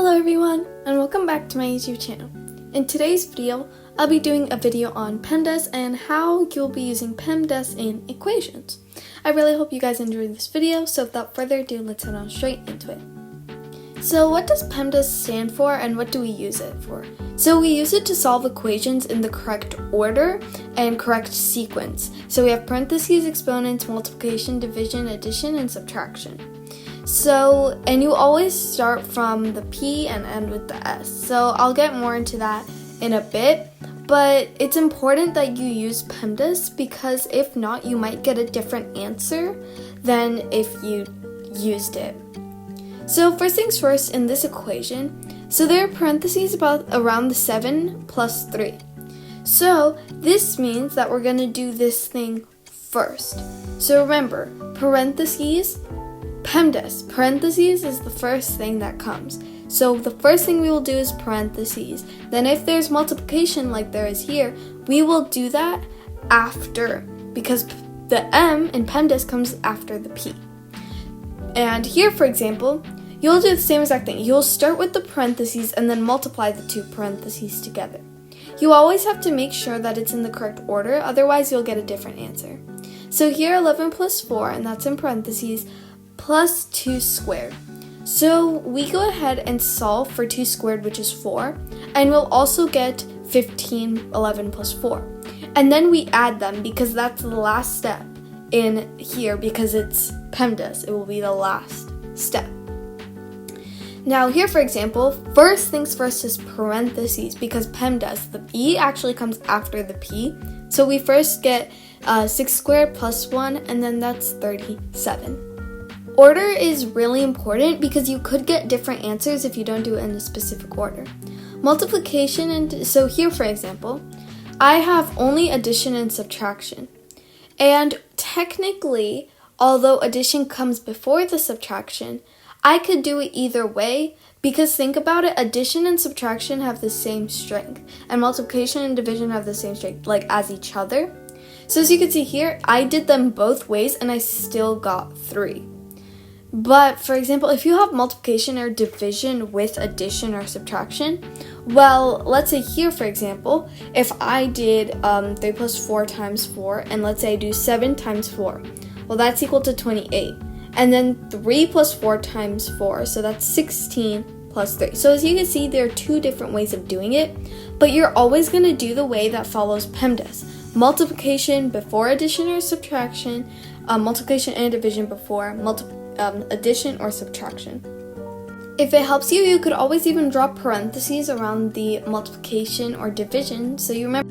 Hello everyone, and welcome back to my YouTube channel. In today's video, I'll be doing a video on PEMDAS and how you'll be using PEMDAS in equations. I really hope you guys enjoyed this video, so without further ado, let's head on straight into it. So what does PEMDAS stand for and what do we use it for? So we use it to solve equations in the correct order and correct sequence. So we have parentheses, exponents, multiplication, division, addition, and subtraction. So, and you always start from the P and end with the S. So I'll get more into that in a bit, but it's important that you use PEMDAS because if not, you might get a different answer than if you used it. So first things first, in this equation, so there are parentheses around the 7 plus 3. So this means that we're going to do this thing first. So remember, parentheses, PEMDAS. Parentheses is the first thing that comes. So the first thing we will do is parentheses. Then if there's multiplication like there is here, we will do that after because the M in PEMDAS comes after the P. And here, for example, you'll do the same exact thing. You'll start with the parentheses and then multiply the two parentheses together. You always have to make sure that it's in the correct order, otherwise you'll get a different answer. So here 11 plus 4, and that's in parentheses, plus 2 squared. So we go ahead and solve for 2 squared, which is 4, and we'll also get 15, 11 plus 4. And then we add them because that's the last step in here because it's PEMDAS. It will be the last step. Now here, for example, first things first is parentheses because PEMDAS, the E actually comes after the P. So we first get 6 squared plus 1, and then that's 37. Order is really important because you could get different answers if you don't do it in a specific order. Multiplication, and so here, for example, I have only addition and subtraction. And technically, although addition comes before the subtraction, I could do it either way because think about it, addition and subtraction have the same strength and multiplication and division have the same strength, like as each other. So as you can see here, I did them both ways and I still got 3. But for example, if you have multiplication or division with addition or subtraction, well, let's say here, for example, if I did 3 plus 4 times 4, and let's say I do 7 times 4, well, that's equal to 28. And then 3 plus 4 times 4, so that's 16 plus 3. So as you can see, there are 2 different ways of doing it, but you're always going to do the way that follows PEMDAS. Multiplication before addition or subtraction, multiplication and division before addition or subtraction. If it helps you, you could always even draw parentheses around the multiplication or division so you remember.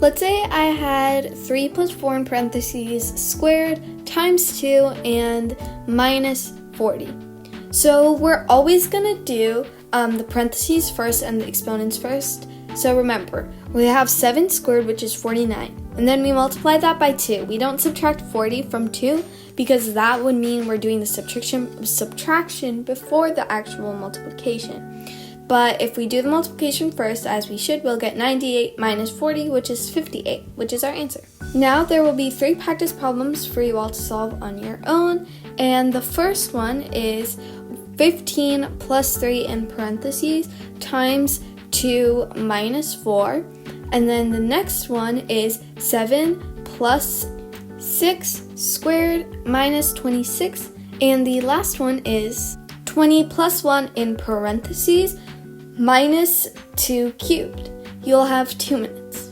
Let's say I had 3 plus 4 in parentheses squared times 2 and minus 40. So we're always going to do the parentheses first and the exponents first. So remember, we have 7 squared, which is 49. And then we multiply that by 2. We don't subtract 40 from 2 because that would mean we're doing the subtraction before the actual multiplication. But if we do the multiplication first, as we should, we'll get 98 minus 40, which is 58, which is our answer. Now there will be 3 practice problems for you all to solve on your own. And the first one is 15 plus 3 in parentheses times 2 minus 4. And then the next one is 7 plus 6 squared minus 26. And the last one is 20 plus 1 in parentheses minus 2 cubed. You'll have 2 minutes.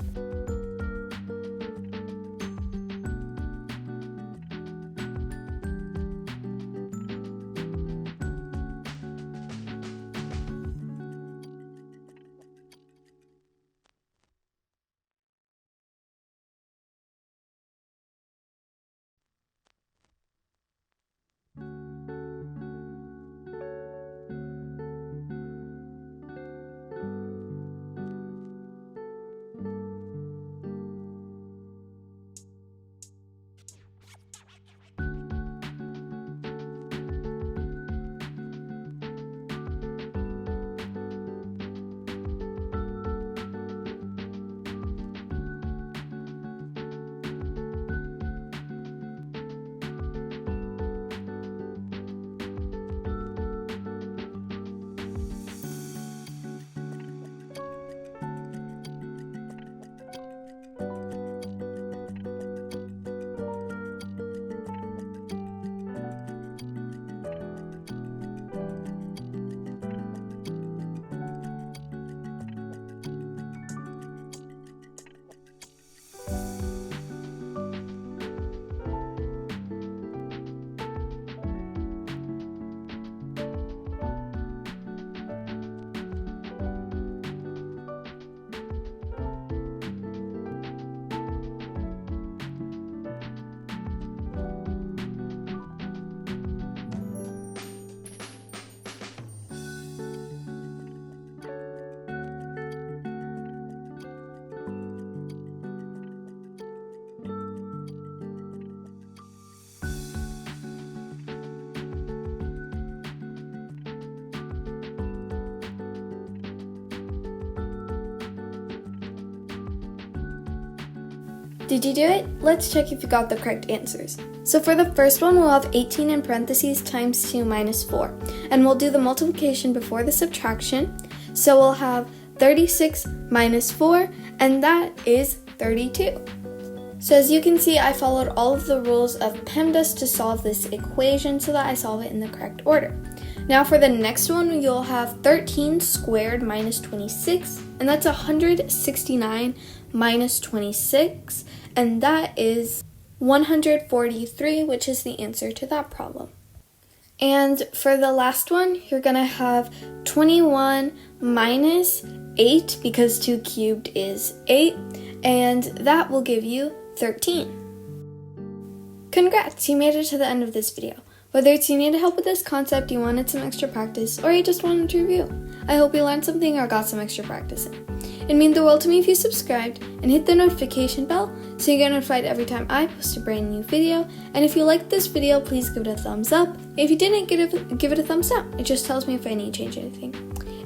Did you do it? Let's check if you got the correct answers. So for the first one, we'll have 18 in parentheses times 2 minus 4. And we'll do the multiplication before the subtraction. So we'll have 36 minus 4, and that is 32. So as you can see, I followed all of the rules of PEMDAS to solve this equation so that I solve it in the correct order. Now for the next one, you'll have 13 squared minus 26, and that's 169 minus 26, and that is 143, which is the answer to that problem. And for the last one, you're going to have 21 minus 8, because 2 cubed is 8, and that will give you 13. Congrats, you made it to the end of this video. Whether it's you needed help with this concept, you wanted some extra practice, or you just wanted to review, I hope you learned something or got some extra practice in. It'd mean the world to me if you subscribed and hit the notification bell so you get notified every time I post a brand new video. And if you liked this video, please give it a thumbs up. If you didn't, give it a thumbs down. It just tells me if I need to change anything.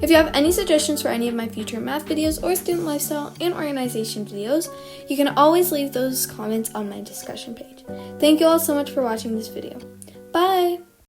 If you have any suggestions for any of my future math videos or student lifestyle and organization videos, you can always leave those comments on my discussion page. Thank you all so much for watching this video. Bye!